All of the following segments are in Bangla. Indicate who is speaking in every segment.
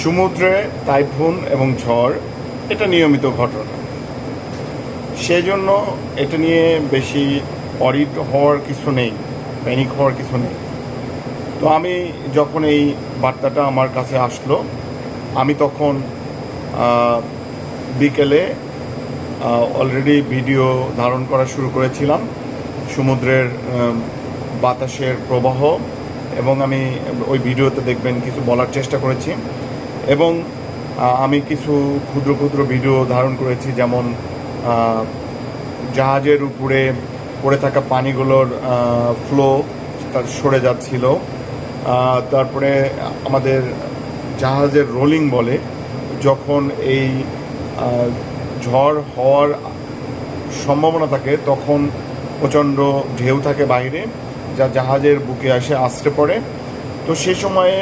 Speaker 1: সমুদ্রে টাইফুন এবং ঝড় এটা নিয়মিত ঘটনা, সেজন্য এটা নিয়ে বেশি অরিড হওয়ার কিছু নেই, প্যানিক হওয়ার কিছু নেই। তো আমি যখন এই বার্তাটা আমার কাছে আসলো, আমি তখন বিকেলে অলরেডি ভিডিও ধারণ করা শুরু করেছিলাম সমুদ্রের বাতাসের প্রবাহ, এবং আমি ওই ভিডিওতে দেখবেন কিছু বলার চেষ্টা করেছি, এবং আমি কিছু ক্ষুদ্র ক্ষুদ্র ভিডিও ধারণ করেছি, যেমন জাহাজের উপরে পড়ে থাকা পানিগুলোর ফ্লো তার সরে যাচ্ছিল, তারপরে আমাদের জাহাজের রোলিং বলে, যখন এই ঝড় হওয়ার সম্ভাবনা থাকে তখন প্রচণ্ড ঢেউ থাকে বাইরে, যা জাহাজের বুকে আসে আছড়ে পড়ে। তো সে সময়ে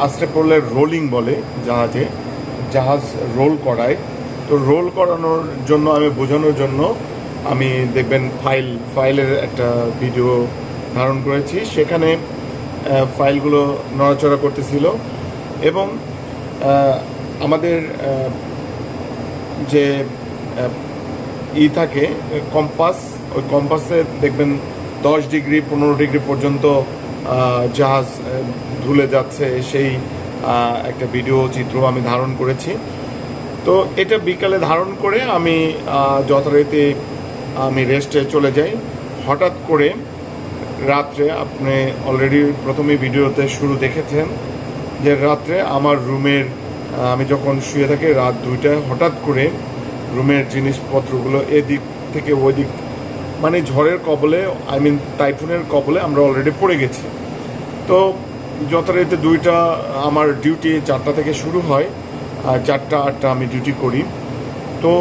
Speaker 1: আছড়ে পড়লে রোলিং বলে, জাহাজ রোল করায়। তো রোল করানোর জন্য আমি বোঝানোর জন্য আমি দেখবেন ফাইলের একটা ভিডিও ধারণ করেছি, সেখানে ফাইলগুলো নড়াচড়া করতেছিল, এবং আমাদের যে থাকে কম্পাস, ওই কম্পাসে দেখবেন 10 ডিগ্রি 15 ডিগ্রি পর্যন্ত জাহাজ ধুলে যাচ্ছে, সেই একটা ভিডিও চিত্র আমি ধারণ করেছি। তো এটা বিকালে ধারণ করে আমি যথারীতি আমি রেস্টে চলে যাই। হঠাৎ করে রাত্রে, আপনি অলরেডি প্রথমে ভিডিওতে শুরু দেখেছেন যে রাত্রে আমার রুমের, আমি যখন শুয়ে থাকি রাত 2টায়, হঠাৎ করে রুমের জিনিসপত্রগুলো এদিক থেকে ওই দিক, মানে ঝড়ের কবলে, টাইফুনের কবলে আমরা অলরেডি পড়ে গেছি। তো যথারীতি 2টা আমার ডিউটি 4টা থেকে শুরু হয়, আর 4টা 8টা আমি ডিউটি করি। তো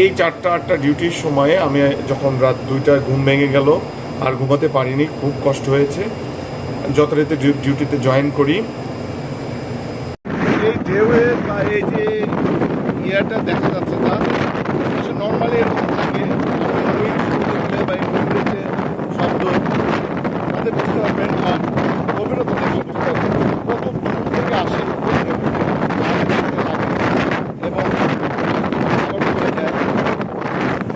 Speaker 1: এই 4টা 8টা ডিউটির সময়ে আমি যখন রাত 2টায় ঘুম ভেঙে গেল, আর ঘুমাতে পারিনি, খুব কষ্ট হয়েছে, যথারীতি ডিউটিতে জয়েন করি। এই ঢেউয়ের বা এই যে ইয়ারটা দেখা যাচ্ছে, তা নর্মালি এরকম থাকে, বা যে শব্দ তাদের বুঝতে পারবেন, আর গভীরতা দেখলে বুঝতে পারবেন কত দূর থেকে আসে এবং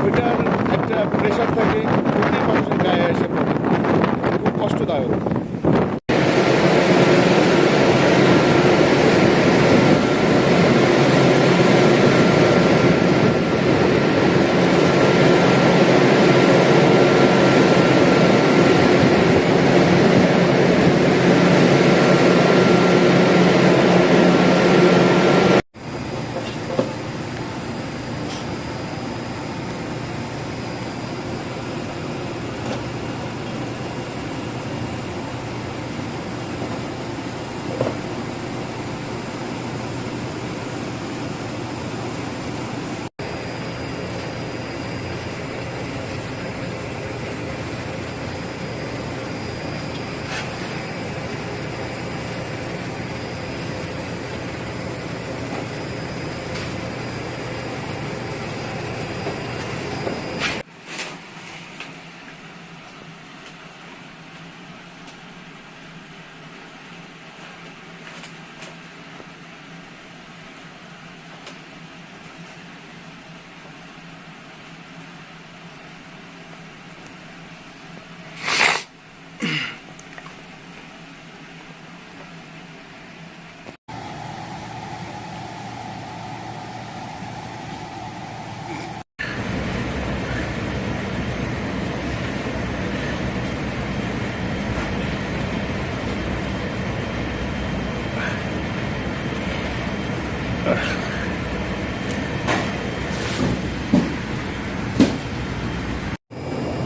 Speaker 1: ওইটার একটা প্রেশার থাকে, প্রতি মানুষের গায়ে এসে পড়ে, খুব কষ্টদায়ক।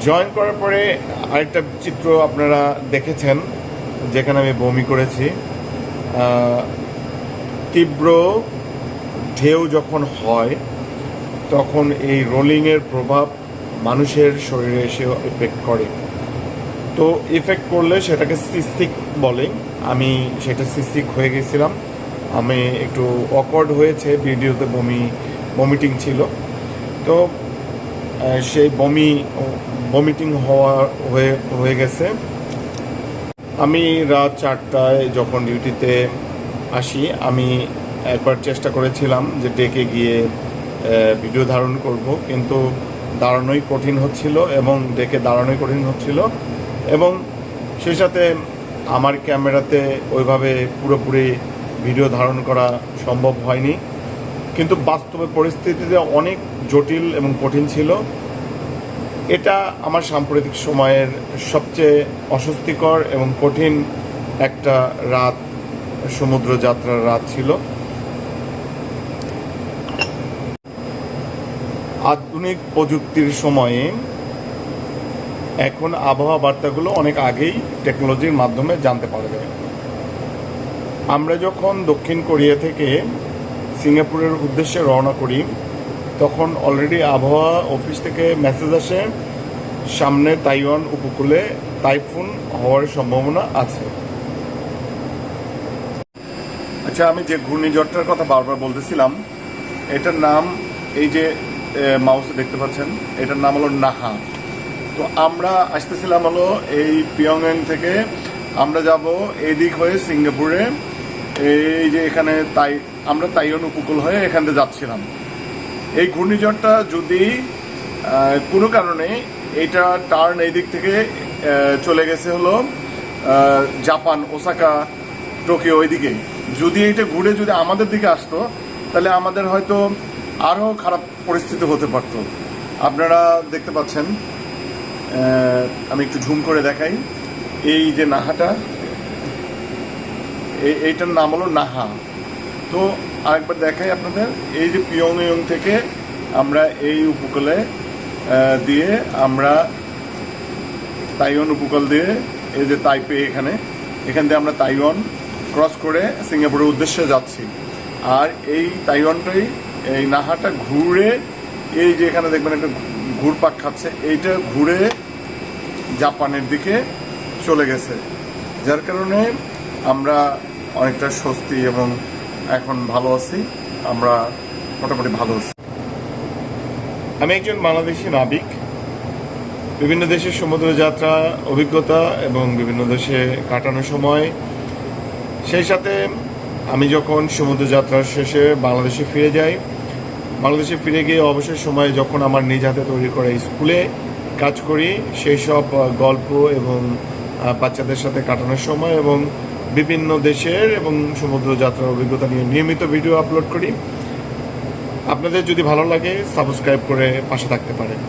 Speaker 1: জয়েন করার পরে আরেকটা চিত্র আপনারা দেখেছেন, যেখানে আমি বমি করেছি। তীব্র ঢেউ যখন হয় তখন এই রোলিংয়ের প্রভাব মানুষের শরীরে এসে এফেক্ট করে। তো ইফেক্ট করলে সেটাকে সিস্টিক বলে। আমি সেটা সিস্টিক হয়ে গেছিলাম। আমি একটু অকওয়ার্ড হয়েছে, ভিডিওতে ভমিটিং ছিল। তো সেই ভমিটিং হয়ে গেছে। আমি রাত 4টায় যখন ডিউটিতে আসি, আমি একবার চেষ্টা করেছিলাম যে ডেকে গিয়ে ভিডিও ধারণ করব, কিন্তু দাঁড়ানোই কঠিন হচ্ছিল এবং সেই সাথে আমার ক্যামেরাতে ওইভাবে পুরোপুরি ভিডিও ধারণ করা সম্ভব হয়নি। কিন্তু বাস্তবে পরিস্থিতিতে অনেক জটিল এবং কঠিন ছিল। এটা আমার সাম্প্রতিক সময়ের সবচেয়ে অস্বস্তিকর এবং কঠিন একটা রাত, সমুদ্র যাত্রার রাত ছিল। আধুনিক প্রযুক্তির সময়ে এখন আবহাওয়া বার্তাগুলো অনেক আগেই টেকনোলজির মাধ্যমে জানতে পারা যায়। আমরা যখন দক্ষিণ কোরিয়া থেকে সিঙ্গাপুরের উদ্দেশ্যে রওনা করি, তখন অলরেডি আবহাওয়া অফিস থেকে মেসেজ আসে সামনে তাইওয়ান উপকূলে টাইফুন হওয়ার সম্ভাবনা আছে। আচ্ছা, আমি যে ঘূর্ণিঝড়টার কথা বারবার বলতেছিলাম, এটার নাম, এই যে মাউসে দেখতে পাচ্ছেন, এটার নাম হলো নাহা। তো আমরা আসতেছিলাম হলো এই পিয়ংয়াং থেকে, আমরা যাব এদিক হয়ে সিঙ্গাপুরে। এই যে এখানে আমরা তাইওয়ান উপকূল হয়ে এখান থেকে যাচ্ছিলাম। এই ঘূর্ণিঝড়টা যদি কোনো কারণে এটা টার্ন এই দিক থেকে চলে গেছে হলো জাপান, ওসাকা, টোকিও ওইদিকে, যদি এটা ঘুরে যদি আমাদের দিকে আসতো, তাহলে আমাদের হয়তো আরও খারাপ পরিস্থিতি হতে পারত। আপনারা দেখতে পাচ্ছেন, আমি একটু ঝুম করে দেখাই, এই যে নাহাটা, এইটার নাম হলো নাহা। তো আরেকবার দেখাই আপনাদের, এই যে পিয়ংইয়ং থেকে আমরা এই উপকূলে দিয়ে আমরা তাইওয়ান উপকূল দিয়ে, এই যে তাইপে, এখান দিয়ে আমরা তাইওয়ান ক্রস করে সিঙ্গাপুরের উদ্দেশ্যে যাচ্ছি। আর এই তাইওয়ানটাই, এই নাহাটা ঘুরে, এই যে এখানে দেখবেন একটা ঘুরপাক খাচ্ছে, এইটা ঘুরে জাপানের দিকে চলে গেছে, যার কারণে আমরা অনেকটা স্বস্তি এবং এখন ভালো আছি। আমরা মোটামুটি ভালো আছি। আমি একজন বাংলাদেশি নাবিক। বিভিন্ন দেশের সমুদ্র যাত্রা অভিজ্ঞতা এবং বিভিন্ন দেশে কাটানোর সময়, সেই সাথে আমি যখন সমুদ্র যাত্রার শেষে বাংলাদেশে ফিরে যাই, বাংলাদেশে ফিরে গিয়ে অবসর সময় যখন আমার নিজ হাতে তৈরি করা স্কুলে কাজ করি, সেই সব গল্প এবং বাচ্চাদের সাথে কাটানোর সময় এবং বিভিন্ন দেশের এবং সমুদ্র যাত্রার অভিজ্ঞতা নিয়ে নিয়মিত ভিডিও আপলোড করি। আপনাদের যদি ভালো লাগে, সাবস্ক্রাইব করে পাশে থাকতে পারেন।